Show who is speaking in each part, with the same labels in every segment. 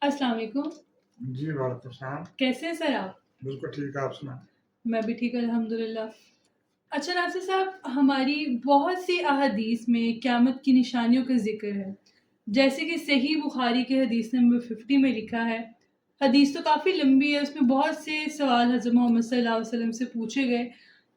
Speaker 1: السلام علیکم.
Speaker 2: جی وعلیکم السلام.
Speaker 1: کیسے ہیں سر آپ؟
Speaker 2: بالکل ٹھیک ہے, آپ سنائیں.
Speaker 1: میں بھی ٹھیک الحمد للہ. اچھا ناصر صاحب, ہماری بہت سی احادیث میں قیامت کی نشانیوں کا ذکر ہے, جیسے کہ صحیح بخاری کے حدیث نمبر 50 میں لکھا ہے. حدیث تو کافی لمبی ہے, اس میں بہت سے سوال حضرت محمد صلی اللہ علیہ وسلم سے پوچھے گئے.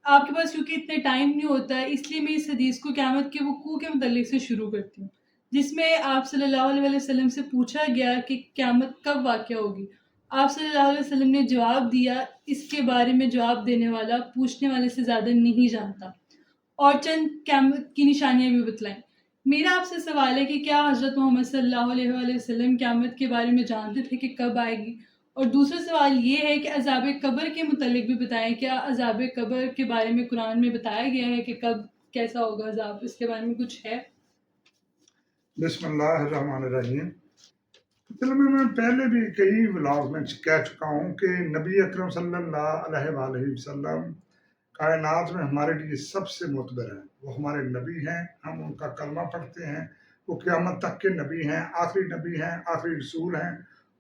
Speaker 1: آپ کے پاس کیونکہ اتنے ٹائم نہیں ہوتا ہے, اس لیے میں اس حدیث کو قیامت کے وقوع کے متعلق سے شروع کرتی ہوں, جس میں آپ صلی اللہ علیہ وسلم سے پوچھا گیا کہ قیامت کب واقع ہوگی. آپ صلی اللہ علیہ وسلم نے جواب دیا, اس کے بارے میں جواب دینے والا پوچھنے والے سے زیادہ نہیں جانتا, اور چند قیامت کی نشانیاں بھی بتلائیں. میرا آپ سے سوال ہے کہ کیا حضرت محمد صلی اللہ علیہ وآلہ وسلم قیامت کے بارے میں جانتے تھے کہ کب آئے گی؟ اور دوسرا سوال یہ ہے کہ عذاب قبر کے متعلق بھی بتائیں, کیا عذاب قبر کے بارے میں قرآن میں بتایا گیا ہے کہ کب کیسا ہوگا عذاب؟ اس کے بارے میں کچھ ہے؟
Speaker 2: بسم اللہ الرحمن الرحیم. میں پہلے بھی کئی ولاگ میں کہہ چکا ہوں کہ نبی اکرم صلی اللہ علیہ وآلہ وسلم کائنات میں ہمارے لیے سب سے معتبر ہیں. وہ ہمارے نبی ہیں, ہم ان کا کلمہ پڑھتے ہیں. وہ قیامت تک کے نبی ہیں, آخری نبی ہیں, آخری رسول ہیں.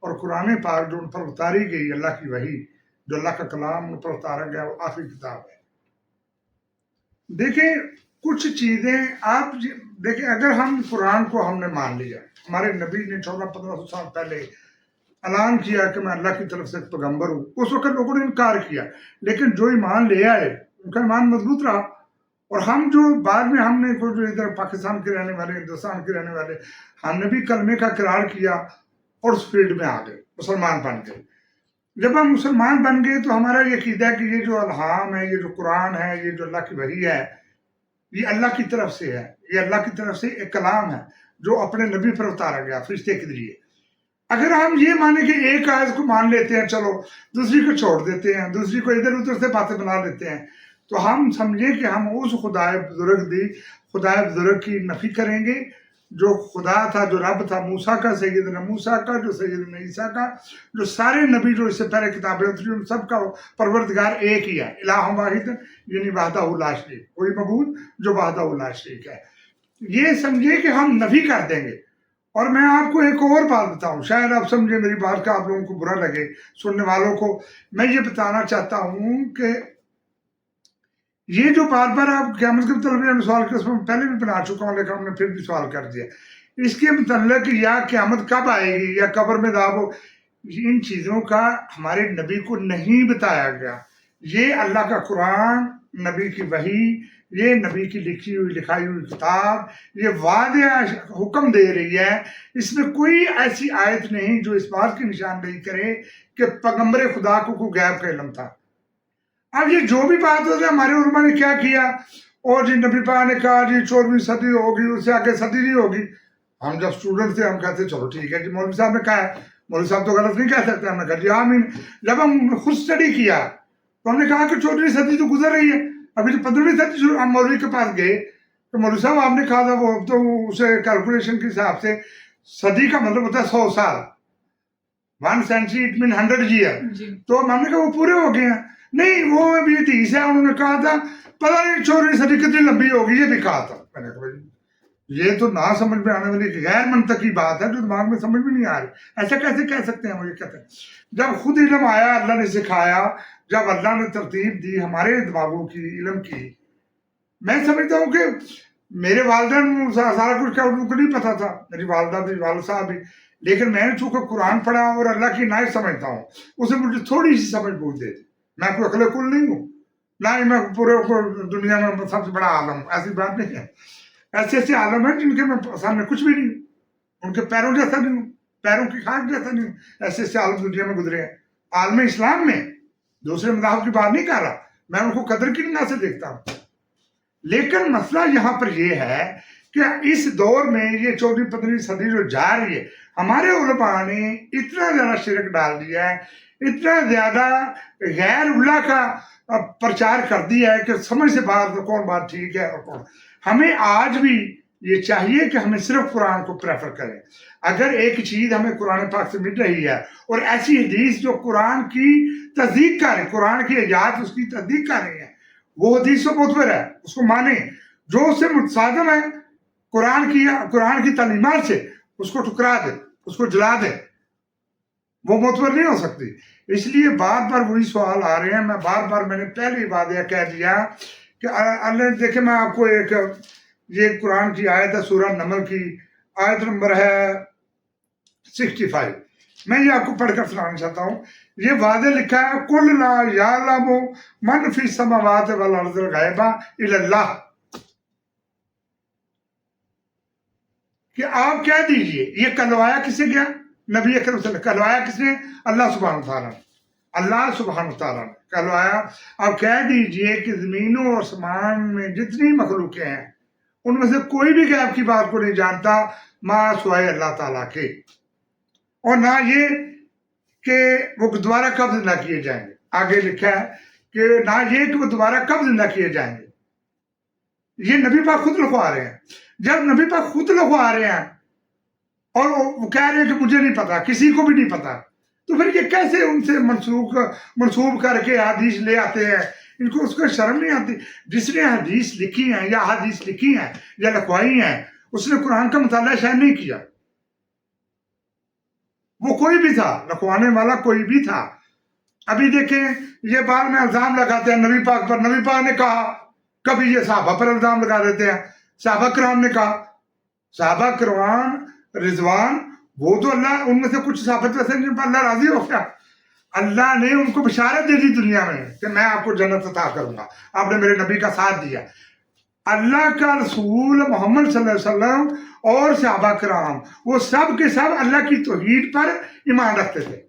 Speaker 2: اور قرآن پاک جو ان پر اتاری گئی, اللہ کی وحی, جو اللہ کا کلام ان پر اتارا گیا, وہ آخری کتاب ہے. دیکھیں کچھ چیزیں آپ دیکھیں, اگر ہم قرآن کو ہم نے مان لیا, ہمارے نبی نے 1400-1500 سال پہلے اعلان کیا کہ میں اللہ کی طرف سے ایک پیغمبر ہوں, اس وقت لوگوں نے انکار کیا, لیکن جو ایمان لے آئے ان کا ایمان مضبوط رہا. اور ہم جو بعد میں ہم نے جو ادھر پاکستان کے رہنے والے, ہندوستان کے رہنے والے, ہم نے بھی کلمے کا اقرار کیا اور اس فیلڈ میں آ گئے, مسلمان بن گئے. جب ہم مسلمان بن گئے تو ہمارا یہ عقیدہ ہے کہ یہ جو الہام ہے, یہ جو قرآن ہے, یہ جو اللہ کی وحی ہے, یہ اللہ کی طرف سے ہے. یہ اللہ کی طرف سے ایک کلام ہے جو اپنے نبی پر اتارا گیا فرشتے کے ذریعے. اگر ہم یہ مانیں کہ ایک آیت کو مان لیتے ہیں, چلو دوسری کو چھوڑ دیتے ہیں, دوسری کو ادھر ادھر سے باتیں بنا لیتے ہیں, تو ہم سمجھیں کہ ہم اس خدائے بزرگ کی نفی کریں گے جو خدا تھا, جو رب تھا موسیٰ کا, سیدنا موسیٰ کا, جو سیدنا عیسیٰ کا, جو سارے نبی جو اس سے پہلے کتابیں اتری, ان سب کا پروردگار ایک ہی ہے, الہ واحد, یعنی وحدہ لا شریک, کوئی معبود جو وحدہ لا شریک ہے. یہ سمجھے کہ ہم نفی کر دیں گے. اور میں آپ کو ایک اور بات بتاؤں, شاید آپ سمجھے میری بات کا آپ لوگوں کو برا لگے, سننے والوں کو میں یہ بتانا چاہتا ہوں کہ یہ جو بار بار آپ قیامت کے متعلق سوال کر, پہلے بھی بنا چکا ہوں, لیکن ہم نے پھر بھی سوال کر دیا اس کے متعلق, یا قیامت کب آئے گی, یا قبر میں عذاب ہو, ان چیزوں کا ہمارے نبی کو نہیں بتایا گیا. یہ اللہ کا قرآن, نبی کی وحی, یہ نبی کی لکھائی ہوئی کتاب, یہ واضح حکم دے رہی ہے. اس میں کوئی ایسی آیت نہیں جو اس بات کی نشاندہی کرے کہ پیغمبر خدا کو کوئی غیب کا علم تھا. اب یہ جو بھی بات ہوتی ہے, ہمارے علماء نے کیا کیا, اور جی نبی پاک نے کہا جی 14ویں صدی ہوگی, اس سے آگے صدی نہیں ہوگی. ہم جب اسٹوڈنٹ تھے ہم کہتے چلو ٹھیک ہے جی, مولوی صاحب نے کہا ہے, مولوی صاحب تو غلط نہیں کہہ سکتے, ہم نے کہا جی آمین. جب ہم خود اسٹڈی کیا تو ہم نے کہا کہ 14ویں صدی تو گزر رہی ہے, ابھی تو 15ویں صدی شروع. ہم مولوی کے پاس گئے تو مولوی صاحب آپ نے کہا تھا وہ تو اسے کیلکولیشن کے حساب سے صدی کا مطلب ہوتا ہے 100 سال, 1 century it means 100 year. تو ہم نے کہا وہ پورے ہو گئے ہیں. نہیں, وہ ابھی حدیث ہے, انہوں نے کہا تھا پتہ نہیں 14ویں صدی کتنی لمبی ہوگی, یہ بھی کہا تھا. میں نے کہا یہ تو نہ سمجھ میں آنے والی غیر منطقی بات ہے جو دماغ میں سمجھ میں نہیں آ رہی. ایسا کیسے کہہ سکتے ہیں, مجھے کہتے ہیں جب خود علم آیا, اللہ نے سکھایا, جب اللہ نے ترتیب دی ہمارے دماغوں کی, علم کی. میں سمجھتا ہوں کہ میرے والدین سارا کچھ کیا ان کو نہیں پتا تھا, میری والدہ بھی, والد صاحب بھی, لیکن میں نے چونکہ قرآن پڑھا اور اللہ کی نائب سمجھتا ہوں, اسے مجھے تھوڑی سی سمجھ بوجھ دیتی. میں کوئی عقل کل نہیں ہوں, نہ ہی میں پورے دنیا میں سب سے بڑا عالم ہوں, ایسی بات نہیں ہے. ایسے ایسے عالم ہیں جن کے میں سامنے کچھ بھی نہیں ہوں, ان کے پیروں جیسا نہیں ہوں, پیروں کی خاک جیسا نہیں ہوں. ایسے ایسے عالم دنیا میں گزرے ہیں. عالم اسلام میں دوسرے مذاہب کی بات نہیں کر رہا, میں ان کو قدر کی نگاہ سے دیکھتا ہوں. لیکن مسئلہ یہاں پر یہ ہے کہ اس دور میں یہ 14ویں-15ویں صدی جو جا رہی ہے, ہمارے علماء نے اتنا زیادہ شرک ڈال دیا ہے, اتنا زیادہ غیر اللہ کا پرچار کر دیا ہے کہ سمجھ سے باہر تو کون بات ٹھیک ہے اور کون. ہمیں آج بھی یہ چاہیے کہ ہمیں صرف قرآن کو پریفر کریں. اگر ایک چیز ہمیں قرآن پاک سے مل رہی ہے اور ایسی حدیث جو قرآن کی تصدیق کریں, قرآن کی ایجاد اس کی تصدیق کر رہی ہے, وہ حدیث و معتبر ہے, اس کو مانیں. جو اس سے متصادم ہے قرآن کی تعلیمات سے, اس کو ٹکرا دے, اس کو جلا دے. وہ معتبر نہیں ہو سکتی. اس لیے بار بار وہی سوال آ رہے ہیں. میں بار بار میں نے پہلے ہی واضح کہہ دیا کہ اللہ دیکھیں میں آپ کو ایک یہ قرآن کی آیت ہے سورہ نمل کی آیت نمبر ہے 65. میں یہ آپ کو پڑھ کر سنانا چاہتا ہوں. یہ واضح لکھا ہے قُلْ لَا يَعْلَمُ مَنْ فِي السَّمَاوَاتِ وَالْأَرْضِ الْغَيْبَ إِلَّا اللَّهُ کہ آپ کہہ دیجئے. یہ کہلوایا کسے گیا؟ نبی اکرم صلی اللہ علیہ وسلم. کہلوایا کس نے؟ اللہ سبحانہ وتعالیٰ نے. اللہ سبحانہ وتعالیٰ نے کہلوایا. آپ کہہ دیجئے کہ زمینوں اور آسمان میں جتنی مخلوقیں ہیں ان میں سے کوئی بھی غیب کی بات کو نہیں جانتا ماں سوائے اللہ تعالیٰ کے. اور نہ یہ کہ وہ دوبارہ کب زندہ کیے جائیں گے. آگے لکھا ہے کہ نہ یہ کہ وہ دوبارہ کب زندہ کیے جائیں گے. یہ نبی پاک خود لکھوا رہے ہیں. جب نبی پاک خود لکھوا رہے ہیں اور وہ کہہ رہے ہیں کہ مجھے نہیں پتا, کسی کو بھی نہیں پتا, تو پھر یہ کیسے ان سے منسوب کر کے حدیث لے آتے ہیں؟ ان کو اس کو شرم نہیں آتی؟ جس نے حدیث لکھی ہیں یا حدیث لکھی ہیں یا لکھوائی ہیں اس نے قرآن کا مطالعہ شاید نہیں کیا. وہ کوئی بھی تھا, لکھوانے والا کوئی بھی تھا. ابھی دیکھیں یہ بعد میں الزام لگاتے ہیں نبی پاک پر. نبی پاک نے کہا, کبھی یہ صحابہ پر الزام لگا دیتے ہیں. صحابہ کرام نے کہا, صحابہ کرام رضوان وہ تو اللہ ان میں سے کچھ صحابہ ایسے جن پر اللہ راضی ہو گیا. اللہ نے ان کو بشارت دے دی دنیا میں کہ میں آپ کو جنت عطا کروں گا. آپ نے میرے نبی کا ساتھ دیا. اللہ کا رسول محمد صلی اللہ علیہ وسلم اور صحابہ کرام وہ سب کے سب اللہ کی توحید پر ایمان رکھتے تھے.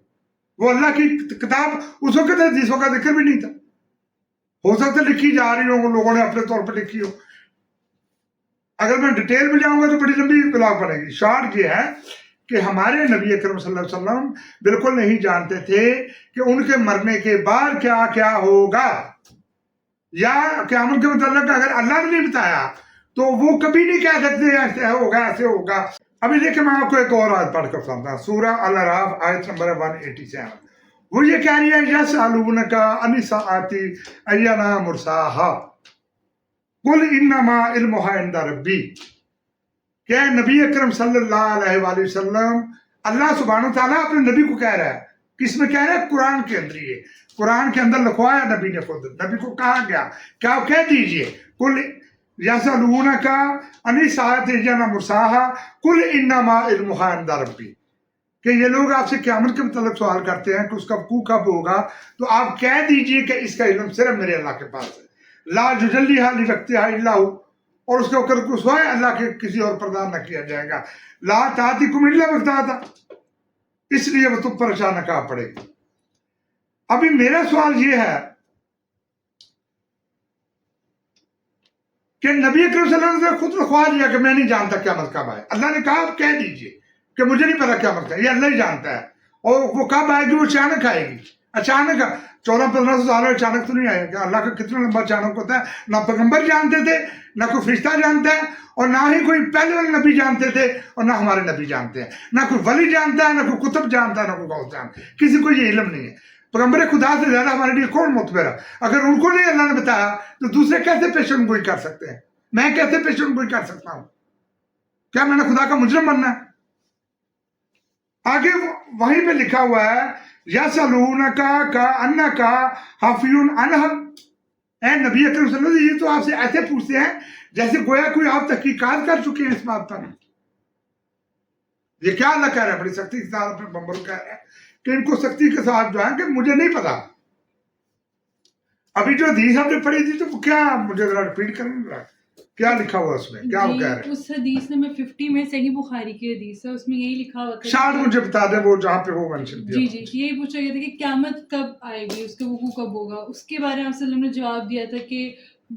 Speaker 2: وہ اللہ کی کتاب اس وقت حدیثوں کا ذکر بھی نہیں تھا. ہو سکتا ہے لکھی جا رہی ہو, لوگوں نے اپنے طور پر لکھی ہو. اگر میں ڈیٹیل میں جاؤں گا تو بڑی لمبی بلاگ پڑے گی. شارٹ یہ ہے کہ ہمارے نبی اکرم صلی اللہ علیہ وسلم بالکل نہیں جانتے تھے کہ ان کے مرنے کے بعد کیا کیا ہوگا, یا قیامت کے متعلق اگر اللہ نے نہیں بتایا تو وہ کبھی نہیں کہہ سکتے ایسے ہوگا ایسے ہوگا. ابھی دیکھیں میں آپ کو ایک اور آیت پڑھ کر سناتا ہوں. سورہ الاعراف آیت نمبر 187. وہ یہ کہہ رہی ہے یسألونک عن الساعۃ ایان مرساها قل انما علمها عند ربی. کہ نبی اکرم صلی اللہ علیہ وآلہ وسلم اللہ سبحانہ وتعالیٰ اپنے نبی کو کہہ رہا ہے. کس میں کہہ رہا ہے؟ قرآن کے اندر. یہ قرآن کے اندر لکھوایا نبی نے خود. نبی کو کہا گیا کیا کہہ دیجئے قل یسألونک عن الساعۃ ایان مرساها قل انما علمها عند ربی. کہ یہ لوگ آپ سے قیامت کے متعلق سوال کرتے ہیں کہ اس کا وقوع کب ہوگا, تو آپ کہہ دیجئے کہ اس کا علم صرف میرے اللہ کے پاس ہے. لا یجلیہا لوقتہا الا ہو, اور اس کے وقت کو سوائے اللہ کے کسی اور پردان نہ کیا جائے گا. لا تأتیکم الا بغتۃ, اس لیے وہ تم پر اچانک آ پڑے گی. ابھی میرا سوال یہ ہے کہ نبی اکرم صلی اللہ علیہ وسلم نے خود لکھوا دیا کہ میں نہیں جانتا قیامت کب آئے. اللہ نے کہا آپ کہہ دیجئے کہ مجھے نہیں پتا قیامت کا, یہ اللہ ہی جانتا ہے. اور وہ کب آئے گی؟ وہ اچانک آئے گی. اچانک 1400-1500 سال اچانک تو نہیں آئے گا. اللہ کا کتنا لمبا اچانک ہوتا ہے. نہ پیغمبر جانتے تھے, نہ کوئی فرشتہ جانتا ہے, اور نہ ہی کوئی پہلے والے نبی جانتے تھے, اور نہ ہمارے نبی جانتے ہیں. نہ کوئی ولی جانتا ہے, نہ کوئی کتب جانتا ہے, نہ کوئی غوث جانتا ہے. کسی کو یہ علم نہیں ہے. پیغمبر خدا سے زیادہ ہمارے لیے کون معتبر ہے؟ اگر ان کو نہیں اللہ نے بتایا تو دوسرے کیسے پیشن گوئی کر سکتے ہیں؟ میں کیسے پیشن گوئی کر سکتا ہوں؟ کیا میں نے خدا کا مجرم بننا ہے؟ آگے وہیں پہ لکھا ہوا ہے یسألونک کأنک حفی عنہا. اے نبی اکرم صلی اللہ علیہ وسلم, یہ تو آپ سے ایسے پوچھتے ہیں جیسے گویا کوئی آپ تحقیقات کر چکے ہیں اس بات پر. یہ کیا اللہ کہہ رہا ہے؟ بڑی سختی کے ساتھ اپنے پیغمبر کو کہہ رہا ہے کہ ان کو سختی کے ساتھ جو ہے کہ مجھے نہیں پتا. ابھی جو حدیث آپ نے پڑھی تھی تو کیا مجھے ذرا ریپیٹ کرنا, کیا لکھا ہوا اس میں, کیا وہ کہہ رہے ہیں؟
Speaker 1: اس حدیث نمبر 50 میں صحیح بخاری کی حدیث ہے, اس میں یہی لکھا ہوا تھا.
Speaker 2: شاید مجھے بتا دیں وہ جہاں پہ وہ منشن دیا.
Speaker 1: جی یہی پوچھا گیا تھا کہ قیامت کب آئے گی, اس کا وقوع کب ہوگا. اس کے بارے میں آپ صلی اللہ علیہ وسلم نے جواب دیا تھا کہ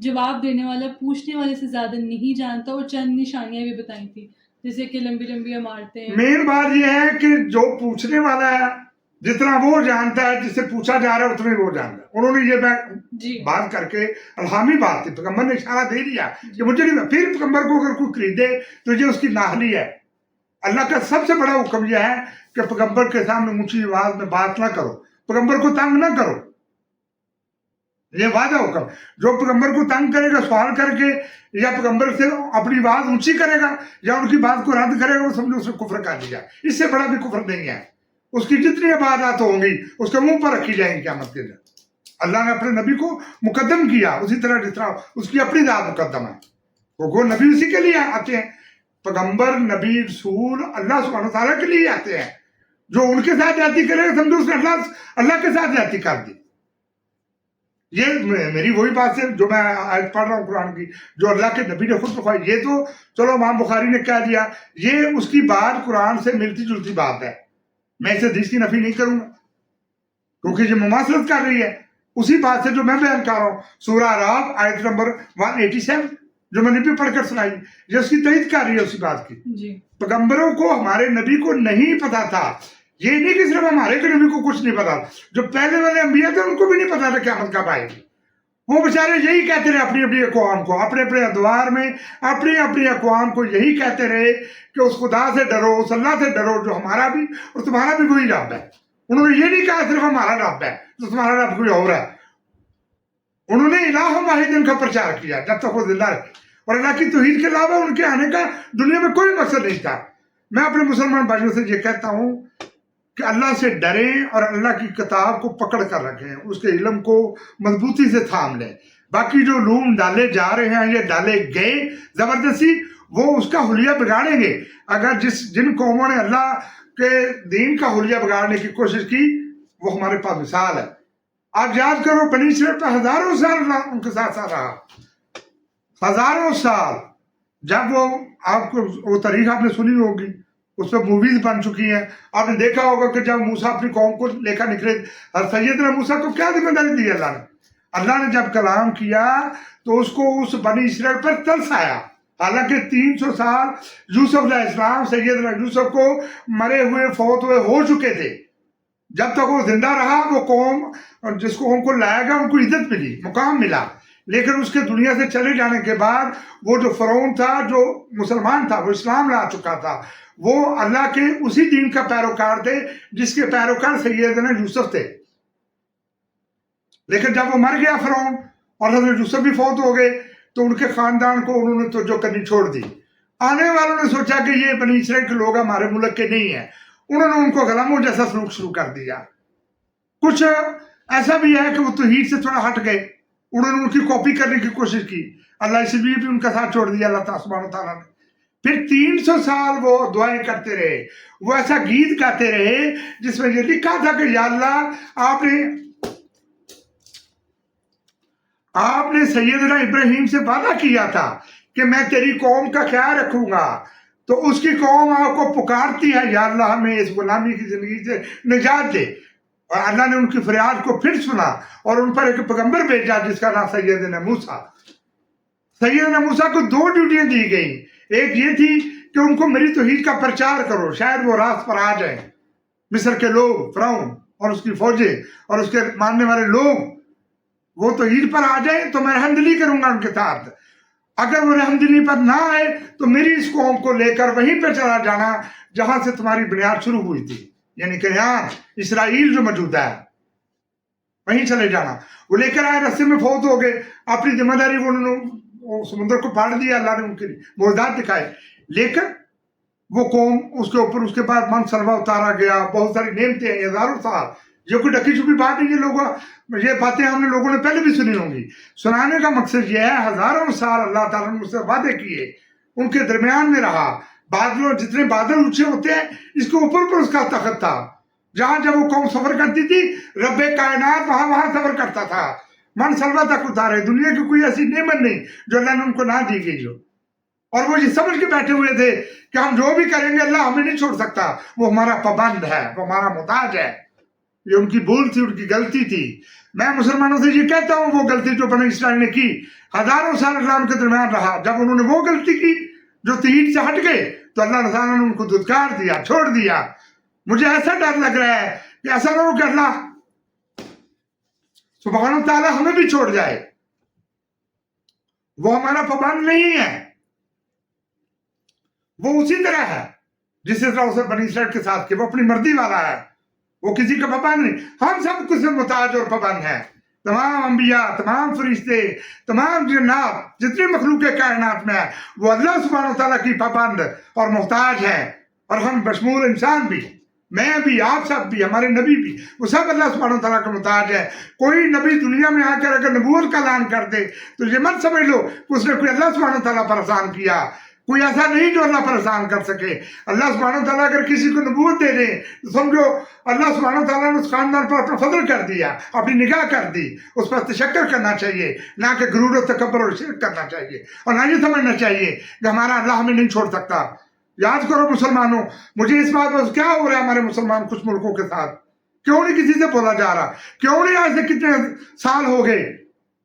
Speaker 1: جواب دینے والا پوچھنے والے سے زیادہ نہیں جانتا, اور چند نشانیاں بھی بتائی تھیں جیسے کہ لمبی لمبی عمارتیں. مین
Speaker 2: بات یہ ہے کہ جو پوچھنے والا ہے جتنا وہ جانتا ہے, جس سے پوچھا جا رہا ہے اتنا ہی وہ جانتا ہے. انہوں نے یہ بات کر کے الہامی بات تھی, پیغمبر نے اشارہ دے دیا کہ مجھے نہیں. پھر پیغمبر کو اگر کوئی خریدے تو یہ اس کی نااہلی ہے. اللہ کا سب سے بڑا حکم یہ ہے کہ پیغمبر کے سامنے اونچی آواز میں بات نہ کرو, پیغمبر کو تنگ نہ کرو. یہ واضح حکم. جو پیغمبر کو تنگ کرے گا سوال کر کے, یا پیغمبر سے اپنی آواز اونچی کرے گا, یا ان کی بات کو رد کرے گا, وہ سمجھو اسے کفر کر دیا. اس سے بڑا بھی کفر نہیں ہے. اس کی جتنی عبادات ہوں گی اس کے منہ پر رکھی جائیں گی قیامت کے دن. اللہ نے اپنے نبی کو مقدم کیا اسی طرح جس طرح اس کی اپنی ذات مقدم ہے. وہ نبی اسی کے لیے آتے ہیں. پیغمبر نبی رسول اللہ سبحانہ و تعالیٰ کے لیے آتے ہیں. جو ان کے ساتھ زیادتی کرے گا سمجھو اس نے اللہ کے ساتھ زیادتی کر دی. یہ میری وہی بات ہے جو میں آج پڑھ رہا ہوں قرآن کی، جو اللہ کے نبی نے خود بخاری. یہ تو چلو امام بخاری نے کہہ دیا، یہ اس کی بات قرآن سے ملتی جلتی بات ہے. میں اس حدیث کی نفی نہیں کروں گا کیونکہ یہ مماثلت کر رہی ہے اسی بات سے جو میں بیان کر رہا ہوں. سورہ اعراف آیت نمبر 187 جو میں نے بھی پڑھ کر سنائی، یہ اس کی تائید کر رہی ہے اسی بات کی.
Speaker 1: جی
Speaker 2: پیغمبروں کو ہمارے نبی کو نہیں پتا تھا. یہ نہیں کہ صرف ہمارے نبی کو کچھ نہیں پتا، جو پہلے والے انبیاء تھے ان کو بھی نہیں پتا تھا قیامت کب آئے گی. وہ بیچارے یہی کہتے رہے اپنی اپنی اقوام کو، اپنے اپنے ادوار میں اپنی اپنی اقوام کو یہی کہتے رہے کہ اس خدا سے ڈرو، اس اللہ سے ڈرو جو ہمارا بھی اور تمہارا بھی وہی رب ہے. انہوں نے یہ نہیں کہا صرف ہمارا رب ہے تو تمہارا رب کوئی اور ہے. انہوں نے الہ واحد کا پرچار کیا جب تک وہ زندہ رہے، اور اللہ کی توحید کے علاوہ ان کے آنے کا دنیا میں کوئی مقصد نہیں تھا. میں اپنے مسلمان بھائیوں سے یہ کہتا ہوں کہ اللہ سے ڈریں اور اللہ کی کتاب کو پکڑ کر رکھیں، اس کے علم کو مضبوطی سے تھام لیں. باقی جو علوم ڈالے جا رہے ہیں یا ڈالے گئے زبردستی، وہ اس کا حلیہ بگاڑیں گے. اگر جن قوموں نے اللہ کے دین کا حلیہ بگاڑنے کی کوشش کی وہ ہمارے پاس مثال ہے. آپ یاد کرو بنی اسرائیل پہ ہزاروں سال اللہ ان کے ساتھ ساتھ رہا، ہزاروں سال. جب آپ کو وہ تاریخ آپ نے سنی ہوگی، اس پہ موویز بن چکی ہیں. آپ نے دیکھا ہوگا کہ جب موسیٰ اپنی قوم کو لے کر نکلے، سیدنا موسیٰ کو کیا ذمہ داری دی اللہ نے؟ اللہ نے جب کلام کیا تو اس کو اس بنی اسرائیل پر ترس آیا. حالانکہ 300 سال یوسف علیہ السلام سیدنا یوسف کو مرے ہوئے فوت ہوئے ہو چکے تھے. جب تک وہ زندہ رہا وہ قوم جس کو ان کو لایا گیا ان کو عزت ملی، مقام ملا. لیکن اس کے دنیا سے چلے جانے کے بعد وہ جو فرعون تھا، جو مسلمان تھا، وہ اسلام لا چکا تھا، وہ اللہ کے اسی دین کا پیروکار تھے جس کے پیروکار سیدنا یوسف تھے. لیکن جب وہ مر گیا فرعون اور حضرت یوسف بھی فوت ہو گئے تو ان کے خاندان کو انہوں نے توجہ کرنی چھوڑ دی. آنے والوں نے سوچا کہ یہ بنی اسرائیل کے لوگ ہمارے ملک کے نہیں ہیں، انہوں نے ان کو غلاموں جیسا سلوک شروع کر دیا. کچھ ایسا بھی ہے کہ وہ توحید سے تھوڑا ہٹ گئے، انہوں نے ان کی کاپی کرنے کی کوشش کی. اللہ اس لیے بھی ان کا ساتھ چھوڑ دیا اللہ سبحانہ و تعالیٰ نے. پھر 300 سال وہ دعائیں کرتے رہے، وہ ایسا گیت گاتے رہے جس میں یہ لکھا تھا کہ یا اللہ آپ نے سیدنا ابراہیم سے وعدہ کیا تھا کہ میں تیری قوم کا خیال رکھوں گا. تو اس کی قوم آپ کو پکارتی ہے یا اللہ ہمیں اس غلامی کی زندگی سے نجات دے. اور اللہ نے ان کی فریاد کو پھر سنا اور ان پر ایک پیغمبر بھیجا جس کا نام سیدنا موسیٰ. سیدنا موسیٰ کو 2 ڈیوٹیاں دی گئیں. ایک یہ تھی کہ ان کو میری توحید کا پرچار کرو، شاید وہ راست پر آ جائیں. مصر کے لوگ، فرعون اور اس کی فوجیں اور اس کے ماننے والے لوگ وہ توحید پر آ جائیں تو میں رحمدلی کروں گا ان کے ساتھ. اگر وہ رحمدلی پر نہ آئے تو میری اس قوم کو لے کر وہیں پہ چلا جانا جہاں سے تمہاری بنیاد شروع ہوئی تھی، یعنی کہ یہاں اسرائیل جو موجود ہے وہیں چلے جانا. وہ لے کر آئے، رستے میں فوت ہو گئے. اپنی ذمہ داری وہ انہوں نے سمندر کو پاڑ دیا، اللہ نے ان کے معجزات دکھائے. لیکن وہ قوم اس کے اوپر اس کے بعد من سلوہ اتارا گیا، بہت ساری نعمتیں ہیں ہزاروں سال. یہ کوئی ڈکی چھپی بات نہیں. یہ باتیں ہم نے لوگوں نے پہلے بھی سنی ہوں گی. سنانے کا مقصد یہ ہے ہزاروں سال اللہ تعالیٰ نے مجھ سے وعدے کیے، ان کے درمیان میں رہا. بادلوں جتنے بادل اونچے ہوتے ہیں اس کے اوپر اس کا تخت تھا. جہاں جب وہ قوم سفر کرتی تھی رب کائنات وہاں سفر کرتا تھا. من سلوہ تک اتارے. دنیا کی کوئی ایسی نعمت نہیں جو اللہ نے ان کو نہ دی گئی ہو. اور وہ یہ سمجھ کے بیٹھے ہوئے تھے کہ ہم جو بھی کریں گے اللہ ہمیں نہیں چھوڑ سکتا، وہ ہمارا پابند ہے، وہ ہمارا محتاج ہے. یہ ان کی بھول تھی، ان کی غلطی تھی. میں مسلمانوں سے یہ کہتا ہوں وہ غلطی جو بنی اسرائیل نے کی ہزاروں سال اللہ ان کے درمیان رہا. جب انہوں نے وہ غلطی کی جو توحید سے ہٹ گئے تو اللہ تعالیٰ نے ان کو دھتکار دیا، چھوڑ دیا. مجھے ایسا ڈر لگ رہا ہے کہ ایسا نہ ہو کہ اللہ سبحانہ و تعالیٰ ہمیں بھی چھوڑ جائے. وہ ہمارا پابند نہیں ہے، وہ اسی طرح ہے جس طرح اسے بنی اسرائیل کے ساتھ کہ وہ اپنی مرضی والا ہے، وہ کسی کا پابند نہیں. ہم سب کچھ محتاج اور پابند ہیں. تمام انبیاء، تمام فرشتے، تمام جنات، جتنی مخلوق کائنات میں ہے وہ اللہ سبحانہ و تعالیٰ کی پابند اور محتاج ہے، اور ہم بشمول انسان بھی. میں بھی، آپ سب بھی، ہمارے نبی بھی، وہ سب اللہ سبحانہ وتعالیٰ کا محتاج ہے. کوئی نبی دنیا میں آ کر اگر نبوت کا اعلان کر دے تو یہ مت سمجھ لو کہ اس نے کوئی اللہ سبحانہ وتعالیٰ پر احسان کیا. کوئی ایسا نہیں جو اللہ پر احسان کر سکے. اللہ سبحانہ وتعالیٰ اگر کسی کو نبوت دے دیں تو سمجھو اللہ سبحانہ وتعالیٰ نے اس خاندان پر اپنا فضل کر دیا، اپنی نگاہ کر دی. اس پر تشکر کرنا چاہیے، نہ کہ غرور و تکبر اور شرک کرنا چاہیے، اور نہ یہ سمجھنا چاہیے کہ ہمارا اللہ ہمیں نہیں چھوڑ سکتا. یاد کرو مسلمانوں، مجھے اس بات پر کیا ہو رہا ہے ہمارے مسلمان کچھ ملکوں کے ساتھ؟ کیوں نہیں کسی سے بولا جا رہا؟ کیوں نہیں آج سے کتنے سال ہو گئے؟